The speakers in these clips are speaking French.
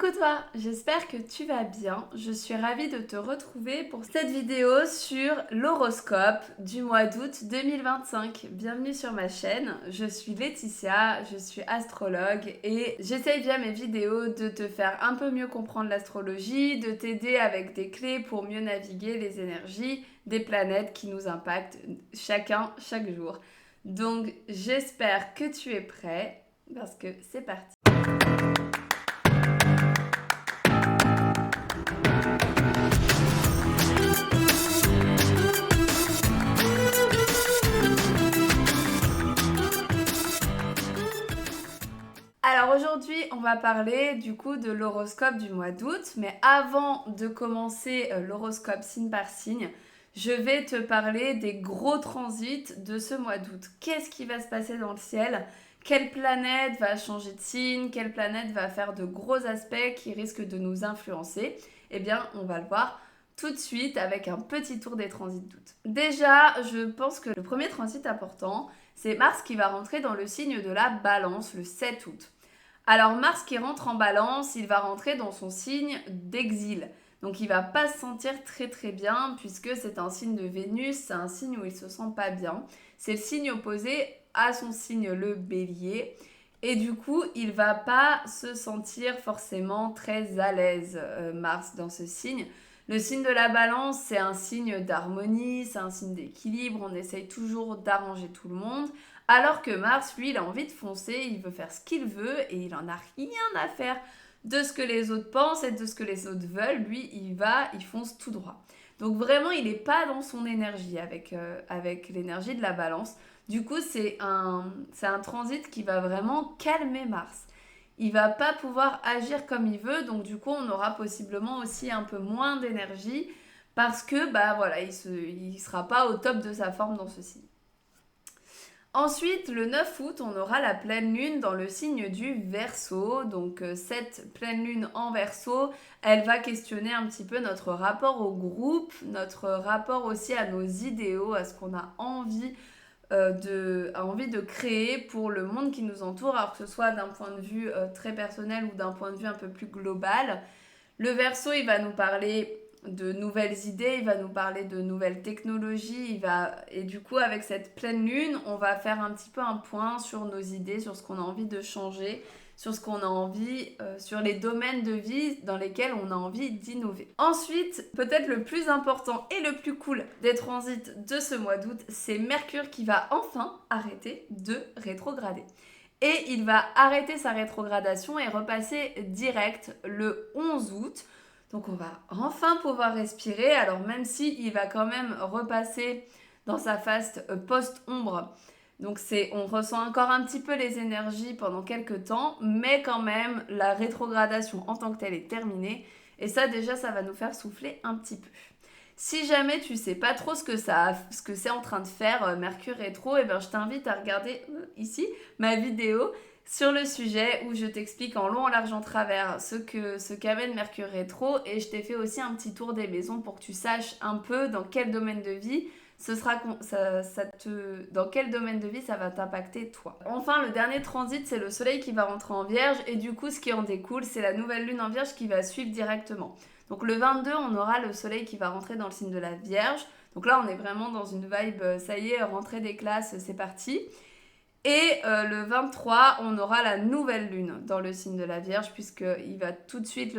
Coucou toi, j'espère que tu vas bien. Je suis ravie de te retrouver pour cette vidéo sur l'horoscope du mois d'août 2025. Bienvenue sur ma chaîne, je suis Laetitia, je suis astrologue et j'essaye via mes vidéos de te faire un peu mieux comprendre l'astrologie, de t'aider avec des clés pour mieux naviguer les énergies des planètes qui nous impactent chacun, chaque jour. Donc j'espère que tu es prêt parce que c'est parti. Alors aujourd'hui, on va parler du coup de l'horoscope du mois d'août, mais avant de commencer l'horoscope signe par signe, je vais te parler des gros transits de ce mois d'août. Qu'est-ce qui va se passer dans le ciel? Quelle planète va changer de signe? Quelle planète va faire de gros aspects qui risquent de nous influencer? Eh bien, on va le voir tout de suite avec un petit tour des transits d'août. Déjà, je pense que le premier transit important, c'est Mars qui va rentrer dans le signe de la Balance le 7 août. Alors Mars qui rentre en Balance, il va rentrer dans son signe d'exil. Donc il va pas se sentir très très bien puisque c'est un signe de Vénus, c'est un signe où il se sent pas bien. C'est le signe opposé à son signe le Bélier. Et du coup, il va pas se sentir forcément très à l'aise, Mars, dans ce signe. Le signe de la Balance, c'est un signe d'harmonie, c'est un signe d'équilibre, on essaye toujours d'arranger tout le monde. Alors que Mars, lui, il a envie de foncer, il veut faire ce qu'il veut et il en a rien à faire de ce que les autres pensent et de ce que les autres veulent. Lui, il fonce tout droit. Donc vraiment, il n'est pas dans son énergie avec l'énergie de la Balance. Du coup, c'est un transit qui va vraiment calmer Mars. Il va pas pouvoir agir comme il veut, donc du coup, on aura possiblement aussi un peu moins d'énergie parce que, bah voilà, il sera pas au top de sa forme dans ce signe. Ensuite, le 9 août, on aura la pleine lune dans le signe du Verseau. Donc cette pleine lune en Verseau, elle va questionner un petit peu notre rapport au groupe, notre rapport aussi à nos idéaux, à ce qu'on a envie de créer pour le monde qui nous entoure, alors que ce soit d'un point de vue très personnel ou d'un point de vue un peu plus global. Le Verseau, il va nous parler de nouvelles idées, il va nous parler de nouvelles technologies, et du coup avec cette pleine lune, on va faire un petit peu un point sur nos idées, sur ce qu'on a envie de changer, sur ce qu'on a envie, sur les domaines de vie dans lesquels on a envie d'innover. Ensuite, peut-être le plus important et le plus cool des transits de ce mois d'août, c'est Mercure qui va enfin arrêter de rétrograder. Et il va arrêter sa rétrogradation et repasser direct le 11 août. Donc on va enfin pouvoir respirer. Alors même si il va quand même repasser dans sa phase post-ombre. Donc on ressent encore un petit peu les énergies pendant quelques temps, mais quand même la rétrogradation en tant que telle est terminée. Et ça déjà, ça va nous faire souffler un petit peu. Si jamais tu sais pas trop ce que c'est en train de faire Mercure rétro, eh ben je t'invite à regarder ici ma vidéo sur le sujet où je t'explique en long, en large, en travers ce qu'amène Mercure rétro, et je t'ai fait aussi un petit tour des maisons pour que tu saches un peu dans quel domaine de vie dans quel domaine de vie ça va t'impacter toi. Enfin, le dernier transit, c'est le soleil qui va rentrer en Vierge, et du coup ce qui en découle, c'est la nouvelle lune en Vierge qui va suivre directement. Donc le 22, on aura le soleil qui va rentrer dans le signe de la Vierge. Donc là, on est vraiment dans une vibe, ça y est, rentrée des classes, c'est parti. Et le 23, on aura la nouvelle lune dans le signe de la Vierge, puisque il va tout de suite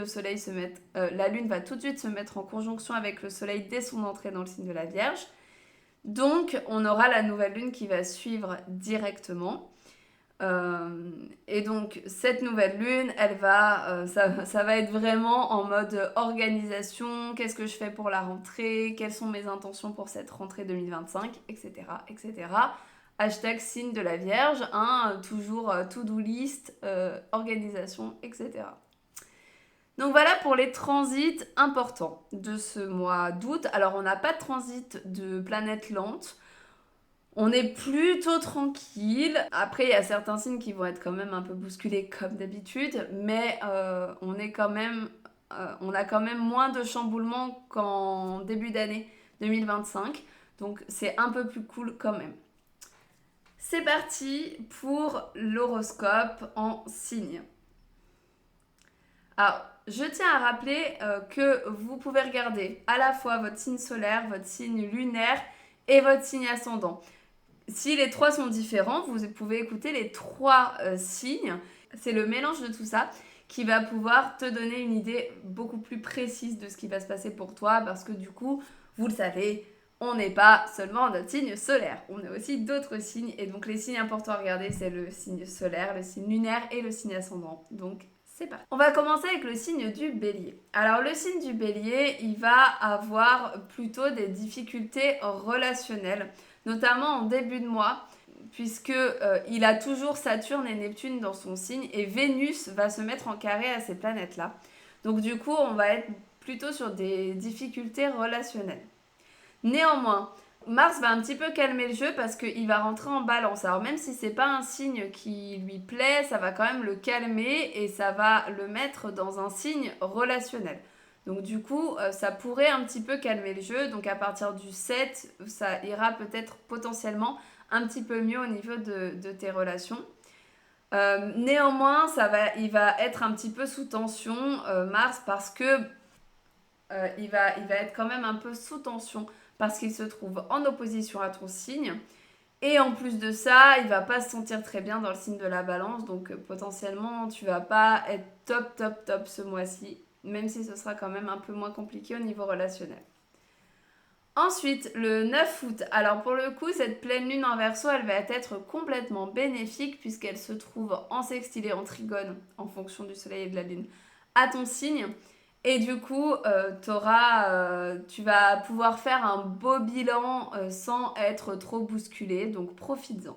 la lune va tout de suite se mettre en conjonction avec le soleil dès son entrée dans le signe de la Vierge. Donc, on aura la nouvelle lune qui va suivre directement. Et donc cette nouvelle lune, ça va être vraiment en mode organisation, qu'est-ce que je fais pour la rentrée, quelles sont mes intentions pour cette rentrée 2025, etc. etc. Hashtag signe de la Vierge, hein, toujours to-do list, organisation, etc. Donc voilà pour les transits importants de ce mois d'août. Alors on n'a pas de transit de planète lente. On est plutôt tranquille. Après, il y a certains signes qui vont être quand même un peu bousculés comme d'habitude, mais on a quand même moins de chamboulements qu'en début d'année 2025. Donc c'est un peu plus cool quand même. C'est parti pour l'horoscope en signe. Alors, je tiens à rappeler que vous pouvez regarder à la fois votre signe solaire, votre signe lunaire et votre signe ascendant. Si les trois sont différents, vous pouvez écouter les trois signes. C'est le mélange de tout ça qui va pouvoir te donner une idée beaucoup plus précise de ce qui va se passer pour toi parce que du coup, vous le savez, on n'est pas seulement notre signe solaire, on a aussi d'autres signes et donc les signes importants à regarder, c'est le signe solaire, le signe lunaire et le signe ascendant. Donc c'est parti. On va commencer avec le signe du bélier. Alors le signe du bélier, il va avoir plutôt des difficultés relationnelles, notamment en début de mois, puisque il a toujours Saturne et Neptune dans son signe et Vénus va se mettre en carré à ces planètes-là. Donc du coup, on va être plutôt sur des difficultés relationnelles. Néanmoins, Mars va un petit peu calmer le jeu parce qu'il va rentrer en balance. Alors même si c'est pas un signe qui lui plaît, ça va quand même le calmer et ça va le mettre dans un signe relationnel. Donc du coup, ça pourrait un petit peu calmer le jeu. Donc à partir du 7, ça ira peut-être potentiellement un petit peu mieux au niveau de tes relations. Néanmoins, il va être un petit peu sous tension, Mars, parce que il va être quand même un peu sous tension parce qu'il se trouve en opposition à ton signe. Et en plus de ça, il va pas se sentir très bien dans le signe de la balance. Donc potentiellement, tu vas pas être top ce mois-ci. Même si ce sera quand même un peu moins compliqué au niveau relationnel. Ensuite, le 9 août. Alors pour le coup, cette pleine lune en Verseau, elle va être complètement bénéfique puisqu'elle se trouve en sextile et en trigone en fonction du soleil et de la lune à ton signe. Et du coup, tu vas pouvoir faire un beau bilan sans être trop bousculé, donc profites-en.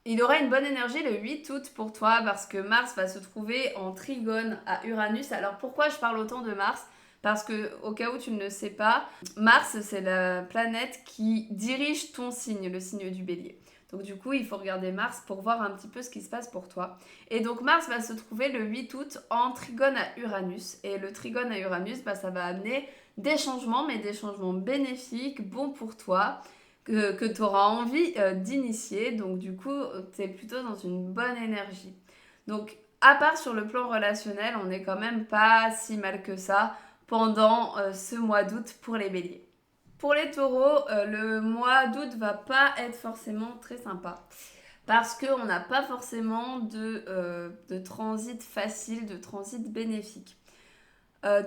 Il aura une bonne énergie le 8 août pour toi parce que Mars va se trouver en trigone à Uranus. Alors pourquoi je parle autant de Mars? Parce que au cas où tu ne le sais pas, Mars c'est la planète qui dirige ton signe, le signe du bélier. Donc du coup, il faut regarder Mars pour voir un petit peu ce qui se passe pour toi. Et donc Mars va se trouver le 8 août en trigone à Uranus. Et le trigone à Uranus, ça va amener des changements, mais des changements bénéfiques, bons pour toi, que tu auras envie d'initier. Donc du coup, tu es plutôt dans une bonne énergie. Donc à part sur le plan relationnel, on n'est quand même pas si mal que ça pendant ce mois d'août pour les béliers. Pour les taureaux, le mois d'août va pas être forcément très sympa parce qu'on n'a pas forcément de transit facile, de transit bénéfique.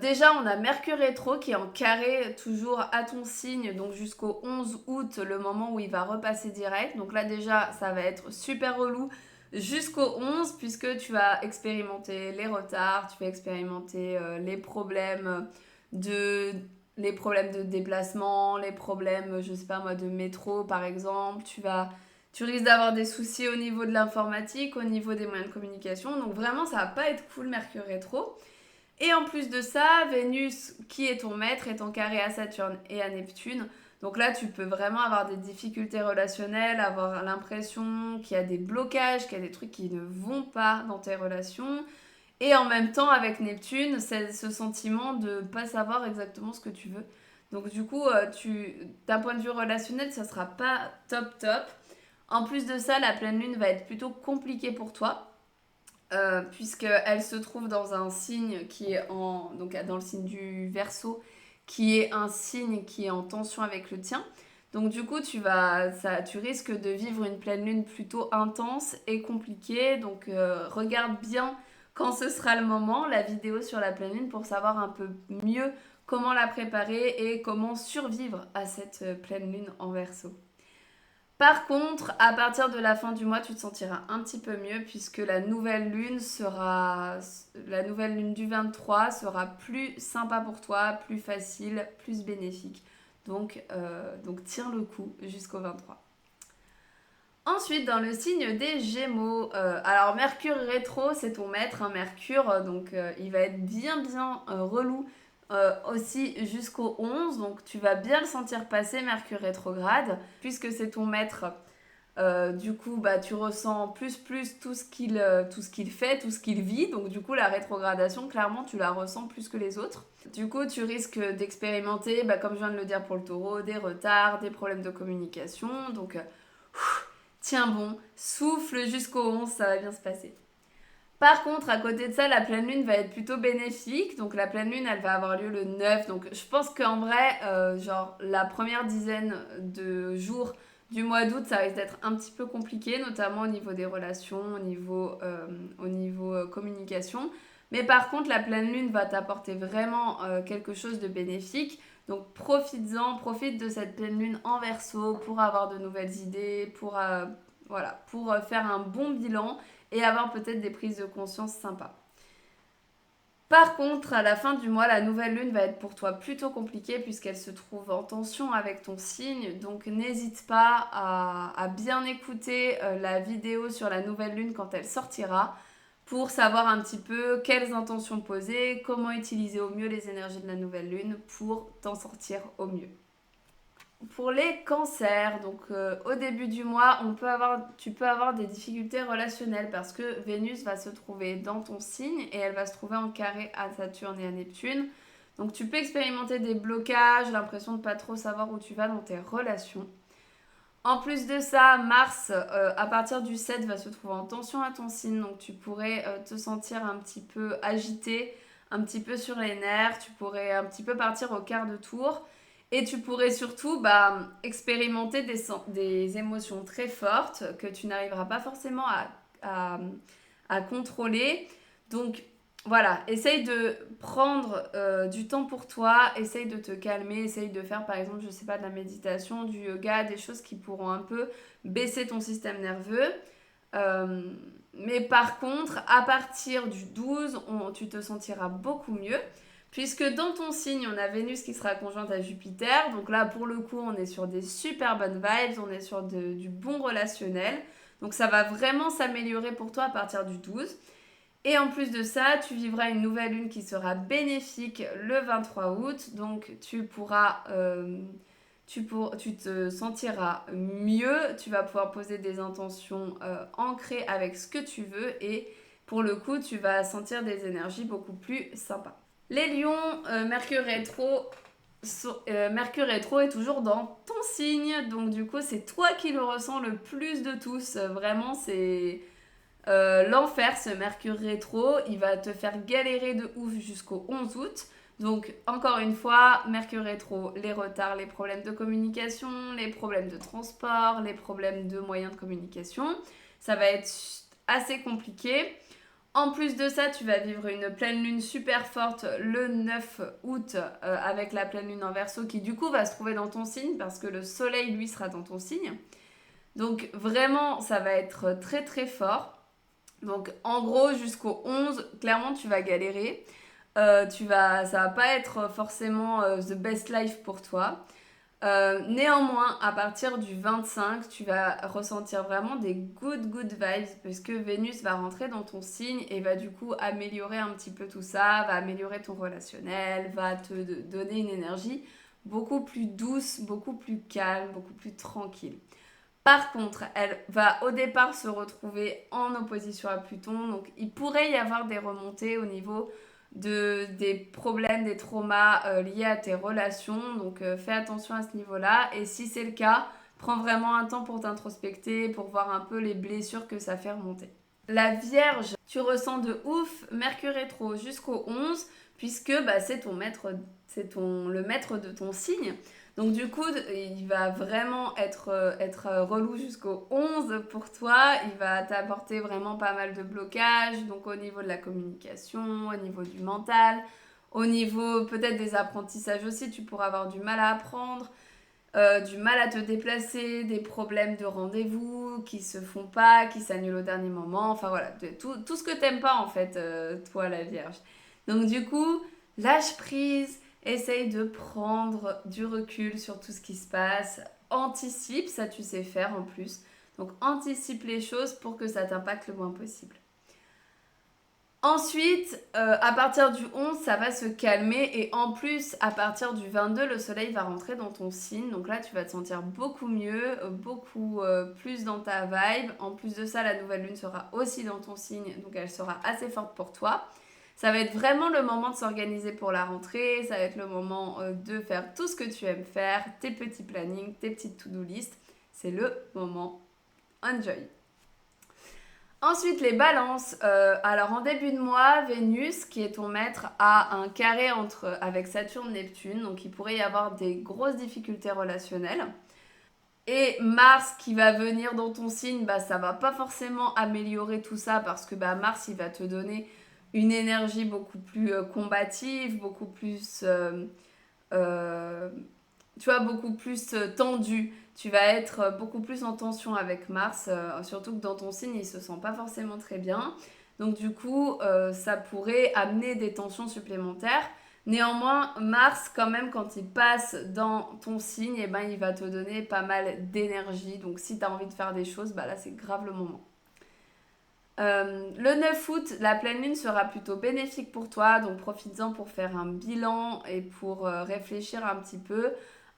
Déjà, on a Mercure rétro qui est en carré toujours à ton signe, donc jusqu'au 11 août, le moment où il va repasser direct. Donc là déjà, ça va être super relou jusqu'au 11 puisque tu vas expérimenter les retards, tu vas expérimenter de les problèmes de déplacement, les problèmes, je sais pas moi, de métro par exemple. Tu risques d'avoir des soucis au niveau de l'informatique, au niveau des moyens de communication. Donc vraiment, ça va pas être cool Mercure rétro. Et en plus de ça, Vénus, qui est ton maître, est en carré à Saturne et à Neptune. Donc là, tu peux vraiment avoir des difficultés relationnelles, avoir l'impression qu'il y a des blocages, qu'il y a des trucs qui ne vont pas dans tes relations. Et en même temps, avec Neptune, c'est ce sentiment de ne pas savoir exactement ce que tu veux. Donc du coup, d'un point de vue relationnel, ça sera pas top. En plus de ça, la pleine lune va être plutôt compliquée pour toi puisqu'elle se trouve dans un signe qui est donc dans le signe du Verseau, qui est un signe qui est en tension avec le tien. Donc du coup, tu risques de vivre une pleine lune plutôt intense et compliquée. Donc regarde bien quand ce sera le moment, la vidéo sur la pleine lune pour savoir un peu mieux comment la préparer et comment survivre à cette pleine lune en Verseau. Par contre, à partir de la fin du mois, tu te sentiras un petit peu mieux puisque la nouvelle lune du 23 sera plus sympa pour toi, plus facile, plus bénéfique. Donc tiens le coup jusqu'au 23. Ensuite, dans le signe des Gémeaux, alors Mercure rétro, c'est ton maître, hein, Mercure, donc il va être bien relou aussi jusqu'au 11, donc tu vas bien le sentir passer, Mercure rétrograde, puisque c'est ton maître. Du coup, tu ressens plus tout ce qu'il fait, tout ce qu'il vit. Donc du coup, la rétrogradation, clairement, tu la ressens plus que les autres. Du coup, tu risques d'expérimenter, comme je viens de le dire pour le taureau, des retards, des problèmes de communication. Donc, tiens bon, souffle jusqu'au 11, ça va bien se passer. Par contre, à côté de ça, la pleine lune va être plutôt bénéfique. Donc la pleine lune, elle va avoir lieu le 9. Donc je pense qu'en vrai, genre la première dizaine de jours du mois d'août, ça risque d'être un petit peu compliqué, notamment au niveau des relations, au niveau communication. Mais par contre, la pleine lune va t'apporter vraiment quelque chose de bénéfique. Donc profites-en, profite de cette pleine lune en Verseau pour avoir de nouvelles idées, pour faire un bon bilan et avoir peut-être des prises de conscience sympas. Par contre, à la fin du mois, la nouvelle lune va être pour toi plutôt compliquée puisqu'elle se trouve en tension avec ton signe. Donc n'hésite pas à bien écouter la vidéo sur la nouvelle lune quand elle sortira pour savoir un petit peu quelles intentions poser, comment utiliser au mieux les énergies de la nouvelle lune pour t'en sortir au mieux. Pour les cancers, donc au début du mois, tu peux avoir des difficultés relationnelles parce que Vénus va se trouver dans ton signe et elle va se trouver en carré à Saturne et à Neptune. Donc tu peux expérimenter des blocages, l'impression de ne pas trop savoir où tu vas dans tes relations. En plus de ça, Mars, à partir du 7, va se trouver en tension à ton signe, donc tu pourrais te sentir un petit peu agité, un petit peu sur les nerfs, tu pourrais un petit peu partir au quart de tour. Et tu pourrais surtout expérimenter des émotions très fortes que tu n'arriveras pas forcément à, à contrôler. Donc voilà, essaye de prendre du temps pour toi, essaye de te calmer, essaye de faire par exemple, je sais pas, de la méditation, du yoga, des choses qui pourront un peu baisser ton système nerveux. Euh, mais par contre, à partir du 12, tu te sentiras beaucoup mieux. Puisque dans ton signe, on a Vénus qui sera conjointe à Jupiter. Donc là, pour le coup, on est sur des super bonnes vibes, on est sur du bon relationnel. Donc ça va vraiment s'améliorer pour toi à partir du 12. Et en plus de ça, tu vivras une nouvelle lune qui sera bénéfique le 23 août. Donc tu te sentiras mieux. Tu vas pouvoir poser des intentions ancrées avec ce que tu veux. Et pour le coup, tu vas sentir des énergies beaucoup plus sympas. Les lions, Mercure rétro est toujours dans ton signe, donc du coup c'est toi qui le ressens le plus de tous. Vraiment c'est l'enfer ce Mercure rétro, il va te faire galérer de ouf jusqu'au 11 août. Donc encore une fois, Mercure rétro, les retards, les problèmes de communication, les problèmes de transport, les problèmes de moyens de communication, ça va être assez compliqué. En plus de ça, tu vas vivre une pleine lune super forte le 9 août avec la pleine lune en Verseau qui du coup va se trouver dans ton signe parce que le soleil lui sera dans ton signe. Donc vraiment, ça va être très très fort. Donc en gros, jusqu'au 11, clairement, tu vas galérer. Ça va pas être forcément the best life pour toi. Néanmoins, à partir du 25, tu vas ressentir vraiment des good vibes parce que Vénus va rentrer dans ton signe et va du coup améliorer un petit peu tout ça, va améliorer ton relationnel, va te donner une énergie beaucoup plus douce, beaucoup plus calme, beaucoup plus tranquille. Par contre, elle va au départ se retrouver en opposition à Pluton, donc il pourrait y avoir des remontées au niveau des problèmes, des traumas liés à tes relations. Donc fais attention à ce niveau-là. Et si c'est le cas, prends vraiment un temps pour t'introspecter, pour voir un peu les blessures que ça fait remonter. La Vierge, tu ressens de ouf Mercure rétro jusqu'au 11, puisque c'est ton maître, le maître de ton signe. Donc du coup, il va vraiment être relou jusqu'au 11 pour toi. Il va t'apporter vraiment pas mal de blocages, donc au niveau de la communication, au niveau du mental, au niveau peut-être des apprentissages aussi, tu pourras avoir du mal à apprendre, du mal à te déplacer, des problèmes de rendez-vous qui se font pas, qui s'annulent au dernier moment. Enfin voilà, tout ce que t'aimes pas en fait, toi la Vierge. Donc du coup, lâche prise. Essaye de prendre du recul sur tout ce qui se passe. Anticipe, ça tu sais faire en plus. Donc anticipe les choses pour que ça t'impacte le moins possible. Ensuite, à partir du 11, ça va se calmer et en plus, à partir du 22, le soleil va rentrer dans ton signe. Donc là, tu vas te sentir beaucoup mieux, beaucoup plus dans ta vibe. En plus de ça, la nouvelle lune sera aussi dans ton signe, donc elle sera assez forte pour toi. Ça va être vraiment le moment de s'organiser pour la rentrée, ça va être le moment de faire tout ce que tu aimes faire, tes petits plannings, tes petites to-do list. C'est le moment. Enjoy! Ensuite, les balances. Alors, en début de mois, Vénus, qui est ton maître, a un carré avec Saturne-Neptune. Donc, il pourrait y avoir des grosses difficultés relationnelles. Et Mars qui va venir dans ton signe, bah, ça va pas forcément améliorer tout ça parce que bah, Mars, il va te donner une énergie beaucoup plus combative, beaucoup plus, euh, tu vois, beaucoup plus tendue. Tu vas être beaucoup plus en tension avec Mars, surtout que dans ton signe, il se sent pas forcément très bien. Donc du coup, ça pourrait amener des tensions supplémentaires. Néanmoins, Mars, quand même, quand il passe dans ton signe, eh ben, il va te donner pas mal d'énergie. Donc si tu as envie de faire des choses, bah là, c'est grave le moment. Le 9 août, la pleine lune sera plutôt bénéfique pour toi, donc profites-en pour faire un bilan et pour réfléchir un petit peu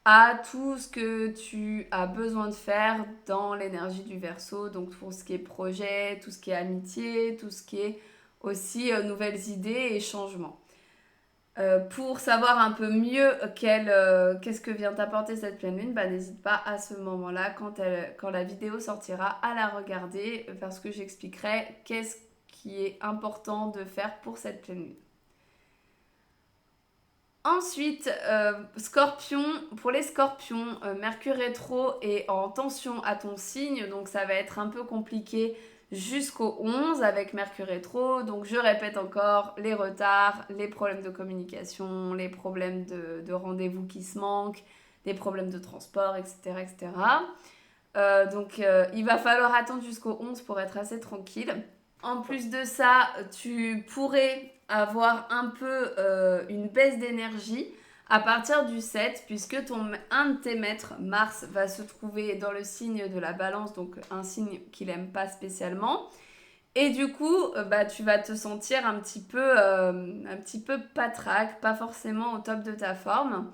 à tout ce que tu as besoin de faire dans l'énergie du Verseau, donc pour ce qui est projet, tout ce qui est amitié, tout ce qui est aussi nouvelles idées et changements. Pour savoir un peu mieux qu'est-ce que vient t'apporter cette pleine lune, bah, n'hésite pas à ce moment-là, quand la vidéo sortira, à la regarder parce que j'expliquerai qu'est-ce qui est important de faire pour cette pleine lune. Ensuite, Scorpion, pour les scorpions, Mercure rétro est en tension à ton signe, donc ça va être un peu compliqué jusqu'au 11 avec Mercure rétro. Donc je répète encore, les retards, les problèmes de communication, les problèmes de rendez-vous qui se manquent, les problèmes de transport, etc. etc. Il va falloir attendre jusqu'au 11 pour être assez tranquille. En plus de ça, tu pourrais avoir un peu une baisse d'énergie à partir du 7, puisque un de tes maîtres, Mars, va se trouver dans le signe de la balance, donc un signe qu'il n'aime pas spécialement. Et du coup, bah, tu vas te sentir un petit peu patraque, pas forcément au top de ta forme.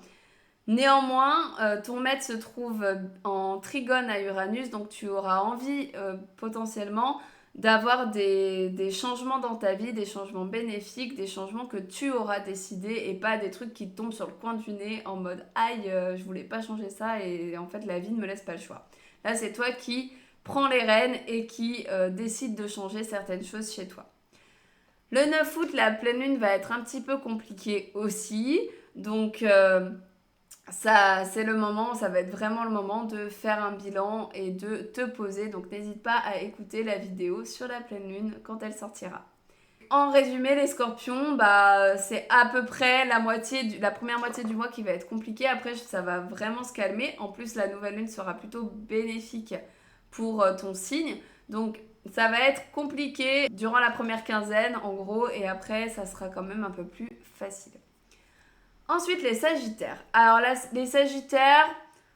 Néanmoins, ton maître se trouve en trigone à Uranus, donc tu auras envie potentiellement d'avoir des changements dans ta vie, des changements bénéfiques, des changements que tu auras décidés et pas des trucs qui te tombent sur le coin du nez en mode aïe, je voulais pas changer ça et en fait la vie ne me laisse pas le choix. Là, c'est toi qui prends les rênes et qui décide de changer certaines choses chez toi. Le 9 août, la pleine lune va être un petit peu compliquée aussi. Donc, ça, c'est le moment, ça va être vraiment le moment de faire un bilan et de te poser. Donc n'hésite pas à écouter la vidéo sur la pleine lune quand elle sortira. En résumé, les scorpions, bah, c'est à peu près la première moitié du mois qui va être compliquée. Après, ça va vraiment se calmer. En plus, la nouvelle lune sera plutôt bénéfique pour ton signe. Donc, ça va être compliqué durant la première quinzaine, en gros. Et après, ça sera quand même un peu plus facile. Ensuite, les Sagittaires. Alors, les Sagittaires,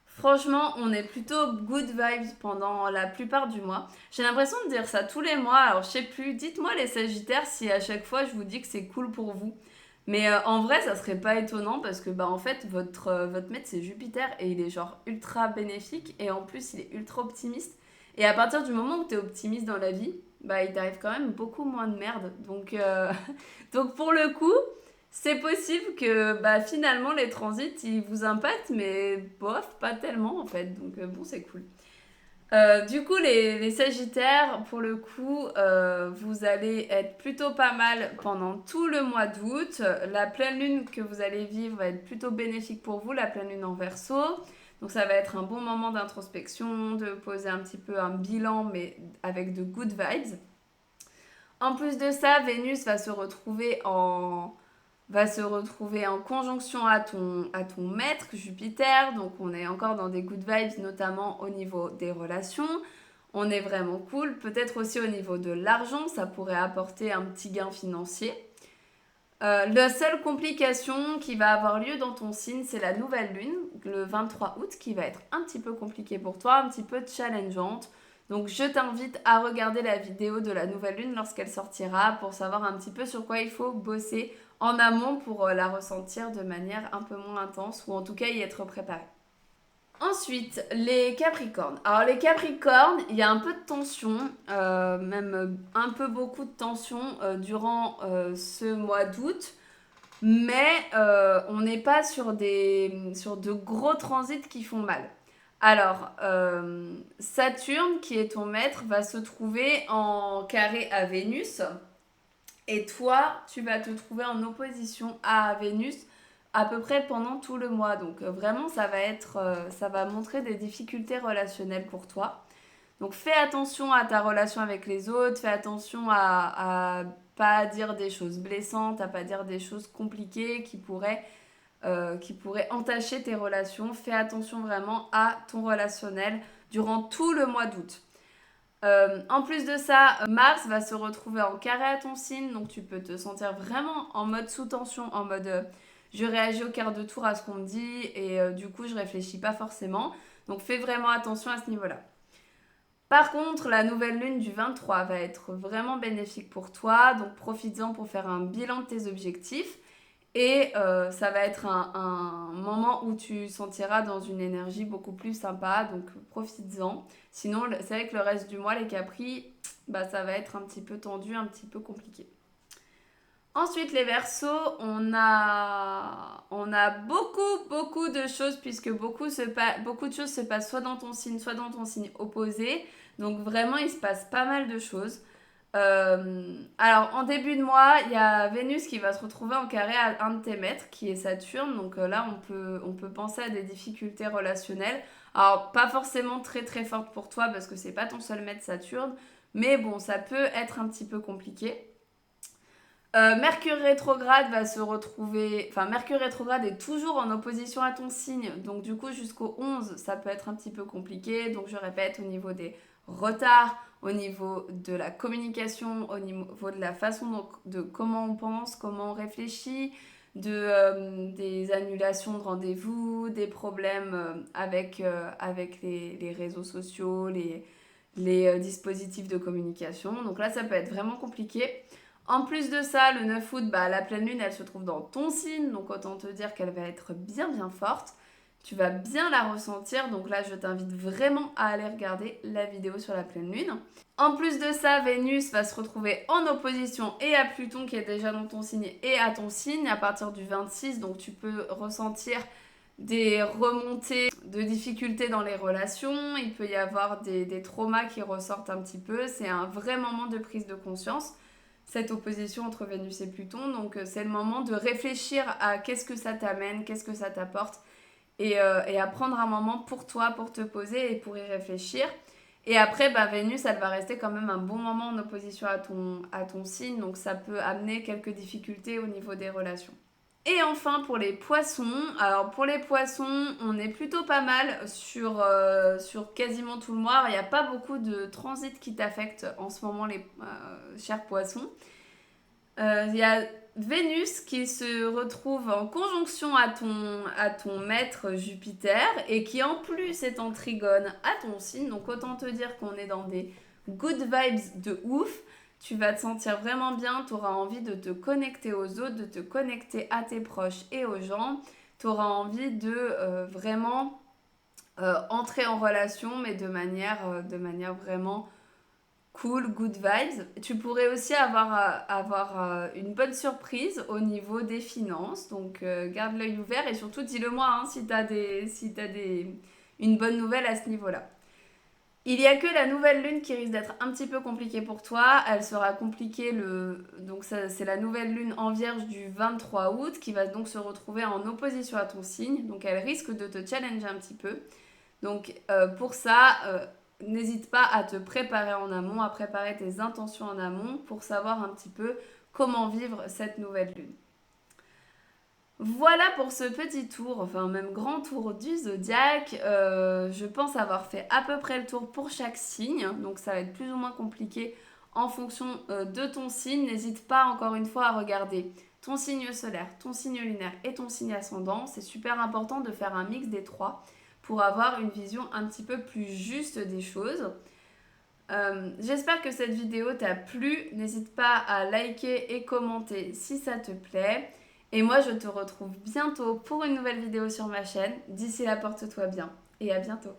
franchement, on est plutôt good vibes pendant la plupart du mois. J'ai l'impression de dire ça tous les mois, alors je sais plus. Dites-moi, les Sagittaires, si à chaque fois je vous dis que c'est cool pour vous. Mais en vrai, ça serait pas étonnant parce que, bah, en fait, votre maître, c'est Jupiter et il est genre ultra bénéfique et en plus, il est ultra optimiste. Et à partir du moment où tu es optimiste dans la vie, bah, il t'arrive quand même beaucoup moins de merde. Donc pour le coup, c'est possible que bah, finalement les transits ils vous impactent, mais bof, pas tellement en fait. Donc bon, c'est cool. Du coup, les Sagittaires, pour le coup, vous allez être plutôt pas mal pendant tout le mois d'août. La pleine lune que vous allez vivre va être plutôt bénéfique pour vous, la pleine lune en Verseau. Donc ça va être un bon moment d'introspection, de poser un petit peu un bilan, mais avec de good vibes. En plus de ça, Vénus va se retrouver en conjonction à ton maître Jupiter. Donc on est encore dans des good vibes, notamment au niveau des relations. On est vraiment cool. Peut-être aussi au niveau de l'argent, ça pourrait apporter un petit gain financier. La seule complication qui va avoir lieu dans ton signe, c'est la nouvelle lune, le 23 août, qui va être un petit peu compliquée pour toi, un petit peu challengeante. Donc je t'invite à regarder la vidéo de la nouvelle lune lorsqu'elle sortira pour savoir un petit peu sur quoi il faut bosser en amont pour la ressentir de manière un peu moins intense ou en tout cas y être préparé. Ensuite, les Capricornes. Alors les Capricornes, il y a un peu de tension, même un peu beaucoup de tension durant ce mois d'août, mais on n'est pas sur de gros transits qui font mal. Alors, Saturne, qui est ton maître, va se trouver en carré à Vénus. Et toi, tu vas te trouver en opposition à Vénus à peu près pendant tout le mois. Donc vraiment, ça va montrer des difficultés relationnelles pour toi. Donc fais attention à ta relation avec les autres, fais attention à pas dire des choses blessantes, à pas dire des choses compliquées qui pourraient entacher tes relations. Fais attention vraiment à ton relationnel durant tout le mois d'août. En plus de ça, Mars va se retrouver en carré à ton signe, donc tu peux te sentir vraiment en mode sous tension, en mode je réagis au quart de tour à ce qu'on me dit et du coup je réfléchis pas forcément. Donc fais vraiment attention à ce niveau-là. Par contre, la nouvelle lune du 23 va être vraiment bénéfique pour toi, donc profites-en pour faire un bilan de tes objectifs. Et ça va être un moment où tu sentiras dans une énergie beaucoup plus sympa, donc profites-en. Sinon, c'est vrai que le reste du mois, les Capris, bah, ça va être un petit peu tendu, un petit peu compliqué. Ensuite, les Verseaux, on a beaucoup de choses puisque beaucoup de choses se passent soit dans ton signe, soit dans ton signe opposé. Donc vraiment, il se passe pas mal de choses. Alors, en début de mois, il y a Vénus qui va se retrouver en carré à un de tes maîtres, qui est Saturne. Donc là, on peut penser à des difficultés relationnelles. Alors, pas forcément très très fortes pour toi parce que c'est pas ton seul maître Saturne. Mais bon, ça peut être un petit peu compliqué. Mercure rétrograde va se retrouver. Enfin, Mercure rétrograde est toujours en opposition à ton signe. Donc, du coup, jusqu'au 11, ça peut être un petit peu compliqué. Donc, je répète, au niveau des retards, au niveau de la communication, au niveau de la façon de comment on pense, comment on réfléchit, des annulations de rendez-vous, des problèmes avec les réseaux sociaux, les dispositifs de communication. Donc là, ça peut être vraiment compliqué. En plus de ça, le 9 août, bah, la pleine lune, elle se trouve dans ton signe, donc autant te dire qu'elle va être bien forte. Tu vas bien la ressentir, donc là, je t'invite vraiment à aller regarder la vidéo sur la pleine lune. En plus de ça, Vénus va se retrouver en opposition et à Pluton qui est déjà dans ton signe et à ton signe à partir du 26, donc tu peux ressentir des remontées de difficultés dans les relations, il peut y avoir des traumas qui ressortent un petit peu, c'est un vrai moment de prise de conscience cette opposition entre Vénus et Pluton. Donc c'est le moment de réfléchir à qu'est-ce que ça t'amène, qu'est-ce que ça t'apporte et à prendre un moment pour toi, pour te poser et pour y réfléchir. Et après, bah, Vénus, elle va rester quand même un bon moment en opposition à ton signe, donc ça peut amener quelques difficultés au niveau des relations. Et enfin pour les poissons, alors pour les poissons, on est plutôt pas mal sur quasiment tout le mois. Il n'y a pas beaucoup de transits qui t'affectent en ce moment, les chers poissons. Il y a Vénus qui se retrouve en conjonction à ton maître Jupiter et qui en plus est en trigone à ton signe. Donc autant te dire qu'on est dans des good vibes de ouf. Tu vas te sentir vraiment bien, tu auras envie de te connecter aux autres, de te connecter à tes proches et aux gens. Tu auras envie de vraiment entrer en relation, mais de manière vraiment cool, good vibes. Tu pourrais aussi avoir une bonne surprise au niveau des finances. Donc garde l'œil ouvert et surtout dis-le-moi hein, si tu as, une bonne nouvelle à ce niveau-là. Il n'y a que la nouvelle lune qui risque d'être un petit peu compliquée pour toi. Elle sera compliquée donc c'est la nouvelle lune en vierge du 23 août qui va donc se retrouver en opposition à ton signe. Donc elle risque de te challenger un petit peu. Donc pour ça, n'hésite pas à te préparer en amont, à préparer tes intentions en amont pour savoir un petit peu comment vivre cette nouvelle lune. Voilà pour ce petit tour, enfin même grand tour du zodiaque. Je pense avoir fait à peu près le tour pour chaque signe, donc ça va être plus ou moins compliqué en fonction de ton signe. N'hésite pas encore une fois à regarder ton signe solaire, ton signe lunaire et ton signe ascendant. C'est super important de faire un mix des trois pour avoir une vision un petit peu plus juste des choses. J'espère que cette vidéo t'a plu. N'hésite pas à liker et commenter si ça te plaît. Et moi, je te retrouve bientôt pour une nouvelle vidéo sur ma chaîne. D'ici là, porte-toi bien et à bientôt.